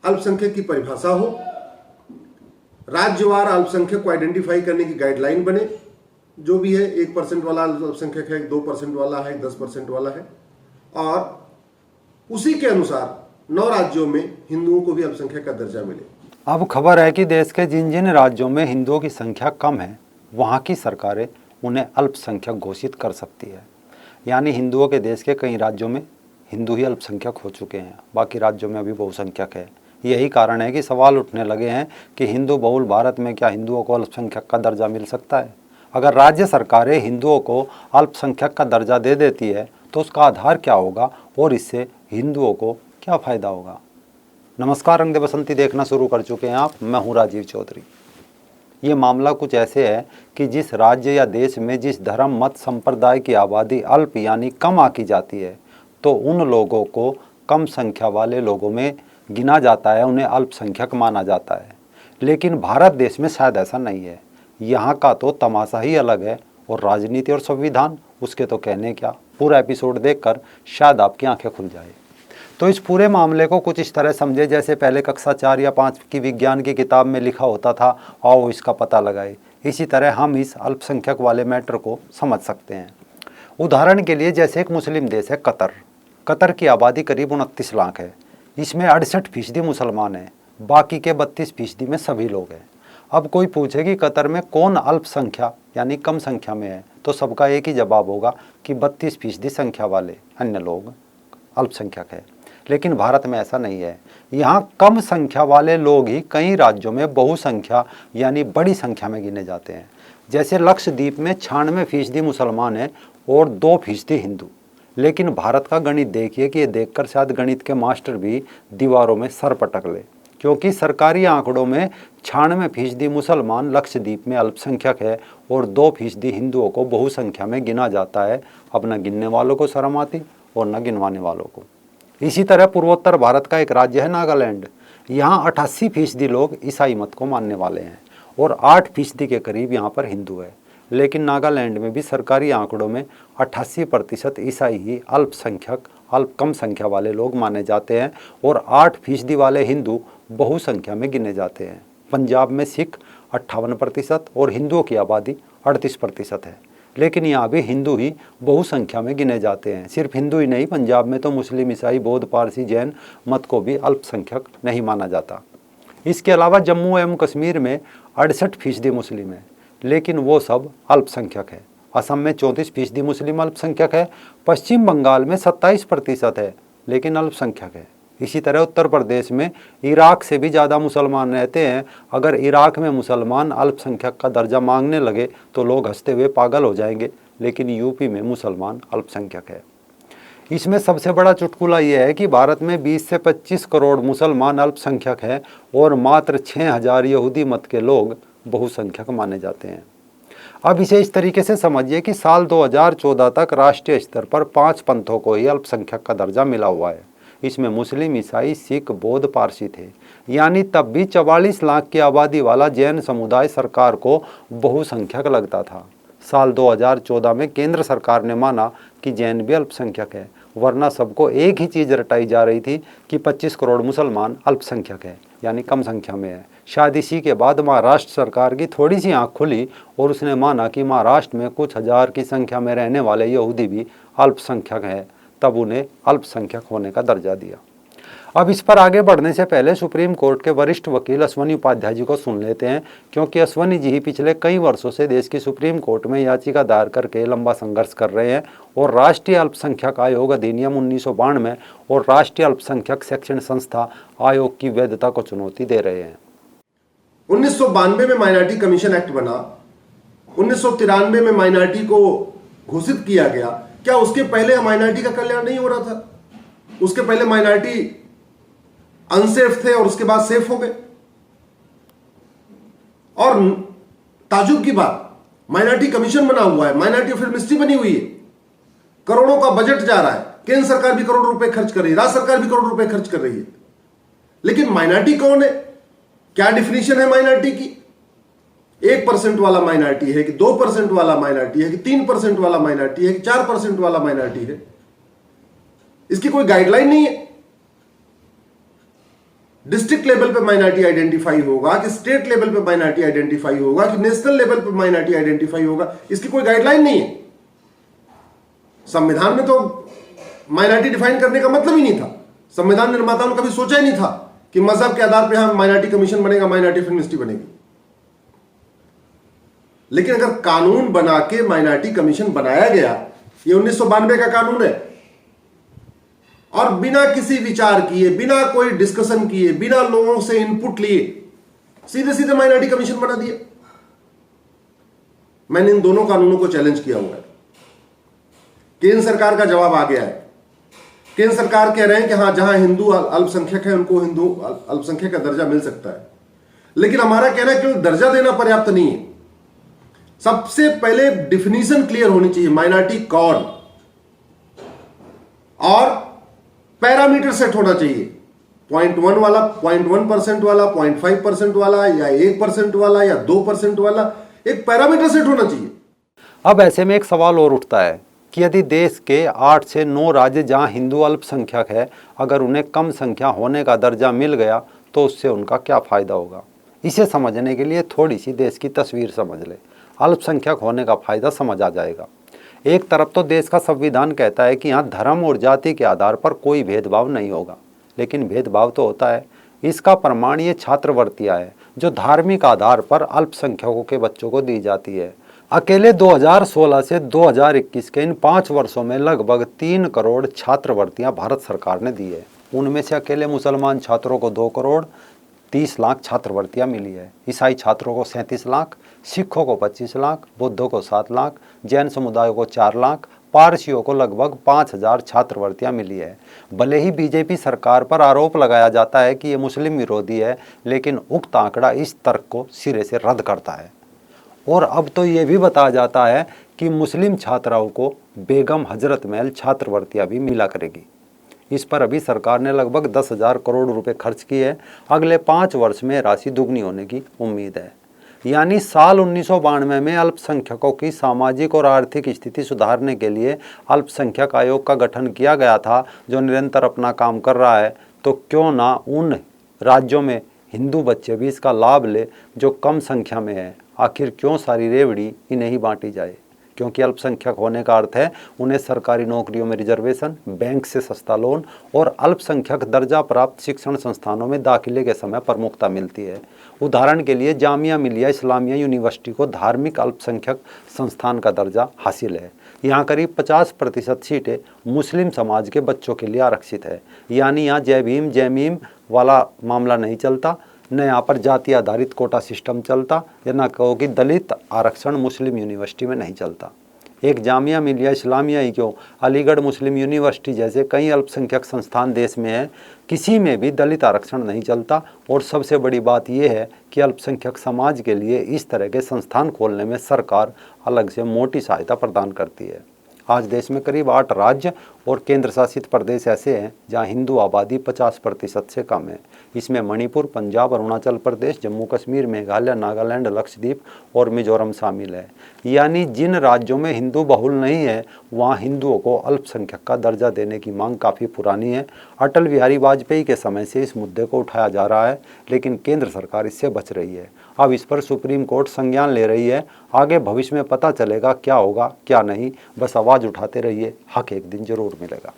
अल्पसंख्यक की परिभाषा हो, राज्यवार अल्पसंख्यक को आइडेंटिफाई करने की गाइडलाइन बने, जो भी है 1% वाला अल्पसंख्यक है, 2% वाला है, 10% वाला है, और उसी के अनुसार 9 राज्यों में हिंदुओं को भी अल्पसंख्यक का दर्जा मिले। अब खबर है कि देश के जिन जिन राज्यों में हिंदुओं की संख्या कम है वहाँ की सरकारें उन्हें अल्पसंख्यक घोषित कर सकती है। यानी हिंदुओं के देश के कई राज्यों में हिंदू ही अल्पसंख्यक हो चुके हैं, बाकी राज्यों में अभी बहुसंख्यक है। यही कारण है कि सवाल उठने लगे हैं कि हिंदू बहुल भारत में क्या हिंदुओं को अल्पसंख्यक का दर्जा मिल सकता है। अगर राज्य सरकारें हिंदुओं को अल्पसंख्यक का दर्जा दे देती है तो उसका आधार क्या होगा और इससे हिंदुओं को क्या फ़ायदा होगा। नमस्कार, रंग दे बसंती देखना शुरू कर चुके हैं आप। मैं हूँ राजीव चौधरी। ये मामला कुछ ऐसे है कि जिस राज्य या देश में जिस धर्म मत संप्रदाय की आबादी अल्प यानी कम आंकी जाती है तो उन लोगों को कम संख्या वाले लोगों में गिना जाता है, उन्हें अल्पसंख्यक माना जाता है। लेकिन भारत देश में शायद ऐसा नहीं है। यहाँ का तो तमाशा ही अलग है और राजनीति और संविधान उसके तो कहने क्या। पूरा एपिसोड देखकर शायद आपकी आंखें खुल जाए। तो इस पूरे मामले को कुछ इस तरह समझे जैसे पहले कक्षा 4 या 5 की विज्ञान की किताब में लिखा होता था, आओ इसका पता लगाए। इसी तरह हम इस अल्पसंख्यक वाले मैटर को समझ सकते हैं। उदाहरण के लिए जैसे एक मुस्लिम देश है कतर। कतर की आबादी करीब 29 लाख है। इसमें 68% मुसलमान हैं, बाकी के 32% में सभी लोग हैं। अब कोई पूछे कि कतर में कौन अल्पसंख्या यानी कम संख्या में है तो सबका एक ही जवाब होगा कि 32% संख्या वाले अन्य लोग अल्पसंख्यक है। लेकिन भारत में ऐसा नहीं है। यहाँ कम संख्या वाले लोग ही कई राज्यों में बहुसंख्या यानी बड़ी संख्या में गिने जाते हैं। जैसे लक्षद्वीप में 96% मुसलमान हैं और 2% हिंदू। लेकिन भारत का गणित देखिए कि ये देखकर शायद गणित के मास्टर भी दीवारों में सर पटक ले, क्योंकि सरकारी आंकड़ों में 96% मुसलमान लक्षद्वीप में अल्पसंख्यक है और 2% हिंदुओं को बहुसंख्या में गिना जाता है। अब न गिनने वालों को शर्म आती और न गिनवाने वालों को। इसी तरह पूर्वोत्तर भारत का एक राज्य है नागालैंड। यहाँ 88% लोग ईसाई मत को मानने वाले हैं और 8% के करीब यहाँ पर हिंदू है। लेकिन नागालैंड में भी सरकारी आंकड़ों में 88% ईसाई ही अल्पसंख्यक कम संख्या वाले लोग माने जाते हैं और 8% वाले हिंदू बहुसंख्या में गिने जाते हैं। पंजाब में सिख 58% और हिंदुओं की आबादी 38% है। लेकिन यहाँ भी हिंदू ही बहुसंख्या में गिने जाते हैं। सिर्फ हिंदू ही नहीं, पंजाब में तो मुस्लिम, ईसाई, बौद्ध, पारसी, जैन मत को भी अल्पसंख्यक नहीं माना जाता। इसके अलावा जम्मू एवं कश्मीर में 68% मुस्लिम है, लेकिन वो सब अल्पसंख्यक है। असम में 34% मुस्लिम अल्पसंख्यक है। पश्चिम बंगाल में 27% है, लेकिन अल्पसंख्यक है। इसी तरह उत्तर प्रदेश में इराक से भी ज़्यादा मुसलमान रहते हैं। अगर इराक में मुसलमान अल्पसंख्यक का दर्जा मांगने लगे तो लोग हंसते हुए पागल हो जाएंगे, लेकिन यूपी में मुसलमान अल्पसंख्यक है। इसमें सबसे बड़ा चुटकुला यह है कि भारत में 20 से 25 करोड़ मुसलमान अल्पसंख्यक हैं और मात्र 6000 यहूदी मत के लोग बहुसंख्यक माने जाते हैं। अब इसे इस तरीके से समझिए कि साल 2014 तक राष्ट्रीय स्तर पर 5 पंथों को ही अल्पसंख्यक का दर्जा मिला हुआ है। इसमें मुस्लिम, ईसाई, सिख, बौद्ध, पारसी थे। यानी तब भी 44 लाख की आबादी वाला जैन समुदाय सरकार को बहुसंख्यक लगता था। साल 2014 में केंद्र सरकार ने माना कि जैन भी अल्पसंख्यक है, वरना सबको एक ही चीज़ रटाई जा रही थी कि 25 करोड़ मुसलमान अल्पसंख्यक है यानी कम संख्या में है। शायद इसी के बाद महाराष्ट्र सरकार की थोड़ी सी आँख खुली और उसने माना कि महाराष्ट्र में कुछ हजार की संख्या में रहने वाले यहूदी भी अल्पसंख्यक हैं, तब उन्हें अल्पसंख्यक होने का दर्जा दिया। अब इस पर आगे बढ़ने से पहले सुप्रीम कोर्ट के वरिष्ठ वकील अश्वनी उपाध्याय जी को सुन लेते हैं, क्योंकि अश्वनी जी ही पिछले कई वर्षों से देश की सुप्रीम कोर्ट में याचिका दायर करके लंबा संघर्ष कर रहे हैं और राष्ट्रीय अल्पसंख्यक आयोग अधिनियम 1992 और राष्ट्रीय अल्पसंख्यक शिक्षण संस्था आयोग की वैधता को चुनौती दे रहे हैं। 1992 में माइनॉरिटी कमीशन एक्ट बना, 1993 में माइनॉरिटी को घोषित किया गया। क्या उसके पहले माइनॉरिटी का कल्याण नहीं हो रहा था? उसके पहले माइनॉरिटी अनसेफ थे और उसके बाद सेफ हो गए। और ताजुब की बात, माइनॉरिटी कमीशन बना हुआ है, माइनॉरिटी फिल्म मिनिस्ट्री बनी हुई है, करोड़ों का बजट जा रहा है, केंद्र सरकार भी करोड़ रुपए खर्च कर रही है, राज्य सरकार भी करोड़ रुपए खर्च कर रही है। लेकिन माइनॉरिटी कौन है? क्या डिफिनीशन है माइनॉरिटी की? 1% वाला माइनॉरिटी है कि 2% वाला माइनॉरिटी है कि 3% वाला माइनॉरिटी है कि 4% वाला माइनॉरिटी है? इसकी कोई गाइडलाइन नहीं है। डिस्ट्रिक्ट लेवल पे माइनॉरिटी आइडेंटिफाई होगा, कि स्टेट लेवल पे माइनॉरिटी आइडेंटिफाई होगा, कि नेशनल लेवल पे माइनॉरिटी आइडेंटिफाई होगा, इसकी कोई गाइडलाइन नहीं है। संविधान में तो माइनॉरिटी डिफाइन करने का मतलब ही नहीं था। संविधान निर्माताओं ने कभी सोचा ही नहीं था कि मजहब के आधार पर यहां माइनॉरिटी कमीशन बनेगा, माइनॉरिटी फिल्म मिनिस्ट्री बनेगी। लेकिन अगर कानून बना के माइनॉरिटी कमीशन बनाया गया, ये 1992 का कानून है, और बिना किसी विचार किए, बिना कोई डिस्कशन किए, बिना लोगों से इनपुट लिए सीधे सीधे माइनॉरिटी कमीशन बना दिया। मैंने इन दोनों कानूनों को चैलेंज किया हुआ है। केंद्र सरकार का जवाब आ गया है। केंद्र सरकार कह रहे हैं कि हां, जहां हिंदू अल्पसंख्यक है उनको हिंदू अल्पसंख्यक का दर्जा मिल सकता है। लेकिन हमारा कहना है कि दर्जा देना पर्याप्त नहीं है। सबसे पहले डिफिनीशन क्लियर होनी चाहिए, माइनॉरिटी कौन, और पैरामीटर सेट होना चाहिए। 0.1 वाला, 0.1% वाला, 0.5% वाला, या 1% वाला, या 2% वाला, एक पैरामीटर सेट होना चाहिए। अब ऐसे में एक सवाल और उठता है कि यदि देश के 8 से 9 राज्य जहां हिंदू अल्पसंख्यक है, अगर उन्हें कम संख्या होने का दर्जा मिल गया तो उससे उनका क्या फायदा होगा। इसे समझने के लिए थोड़ी सी देश की तस्वीर समझ ले, अल्पसंख्यक होने का फायदा समझ आ जाएगा। एक तरफ तो देश का संविधान कहता है कि यहाँ धर्म और जाति के आधार पर कोई भेदभाव नहीं होगा, लेकिन भेदभाव तो होता है। इसका प्रमाण ये छात्रवृत्तियाँ है जो धार्मिक आधार पर अल्पसंख्यकों के बच्चों को दी जाती है। अकेले 2016 से 2021 के इन 5 वर्षों में लगभग 3 करोड़ छात्रवृत्तियाँ भारत सरकार ने दी है। उनमें से अकेले मुसलमान छात्रों को 2 करोड़ 30 लाख छात्रवृत्तियाँ मिली है, ईसाई छात्रों को 37 लाख, सिखों को 25 लाख, बौद्धों को 7 लाख, जैन समुदायों को 4 लाख, पारसियों को लगभग 5000 छात्रवृत्तियाँ मिली है। भले ही बीजेपी सरकार पर आरोप लगाया जाता है कि ये मुस्लिम विरोधी है, लेकिन उक्त आंकड़ा इस तर्क को सिरे से रद्द करता है। और अब तो ये भी बताया जाता है कि मुस्लिम छात्राओं को बेगम हजरत महल छात्रवृत्तियाँ भी मिला करेगी। इस पर अभी सरकार ने लगभग 10,000 करोड़ रुपए खर्च किए हैं। अगले 5 वर्ष में राशि दुगनी होने की उम्मीद है। यानी साल 1992 में अल्पसंख्यकों की सामाजिक और आर्थिक स्थिति सुधारने के लिए अल्पसंख्यक आयोग का गठन किया गया था, जो निरंतर अपना काम कर रहा है। तो क्यों ना उन राज्यों में हिंदू बच्चे भी इसका लाभ ले जो कम संख्या में है। आखिर क्यों सारी रेवड़ी इन्हें ही बांटी जाए, क्योंकि अल्पसंख्यक होने का अर्थ है उन्हें सरकारी नौकरियों में रिजर्वेशन, बैंक से सस्ता लोन और अल्पसंख्यक दर्जा प्राप्त शिक्षण संस्थानों में दाखिले के समय प्रमुखता मिलती है। उदाहरण के लिए जामिया मिलिया इस्लामिया यूनिवर्सिटी को धार्मिक अल्पसंख्यक संस्थान का दर्जा हासिल है। यहाँ करीब 50% सीटें मुस्लिम समाज के बच्चों के लिए आरक्षित है। यानी यहाँ जय भीम जय मीम वाला मामला नहीं चलता, न यहाँ पर जाति आधारित कोटा सिस्टम चलता, या न कहो कि दलित आरक्षण मुस्लिम यूनिवर्सिटी में नहीं चलता। एक जामिया मिलिया इस्लामिया ही क्यों, अलीगढ़ मुस्लिम यूनिवर्सिटी जैसे कई अल्पसंख्यक संस्थान देश में हैं, किसी में भी दलित आरक्षण नहीं चलता। और सबसे बड़ी बात यह है कि अल्पसंख्यक समाज के लिए इस तरह के संस्थान खोलने में सरकार अलग से मोटी सहायता प्रदान करती है। आज देश में करीब 8 राज्य और केंद्र शासित प्रदेश ऐसे हैं जहां हिंदू आबादी 50% से कम है। इसमें मणिपुर, पंजाब, अरुणाचल प्रदेश, जम्मू कश्मीर, मेघालय, नागालैंड, लक्षद्वीप और मिजोरम शामिल है। यानी जिन राज्यों में हिंदू बहुल नहीं है वहाँ हिंदुओं को अल्पसंख्यक का दर्जा देने की मांग काफ़ी पुरानी है। अटल बिहारी वाजपेयी के समय से इस मुद्दे को उठाया जा रहा है, लेकिन केंद्र सरकार इससे बच रही है। अब इस पर सुप्रीम कोर्ट संज्ञान ले रही है। आगे भविष्य में पता चलेगा क्या होगा क्या नहीं। बस आवाज़ उठाते रहिए, हक एक दिन जरूर मिलेगा।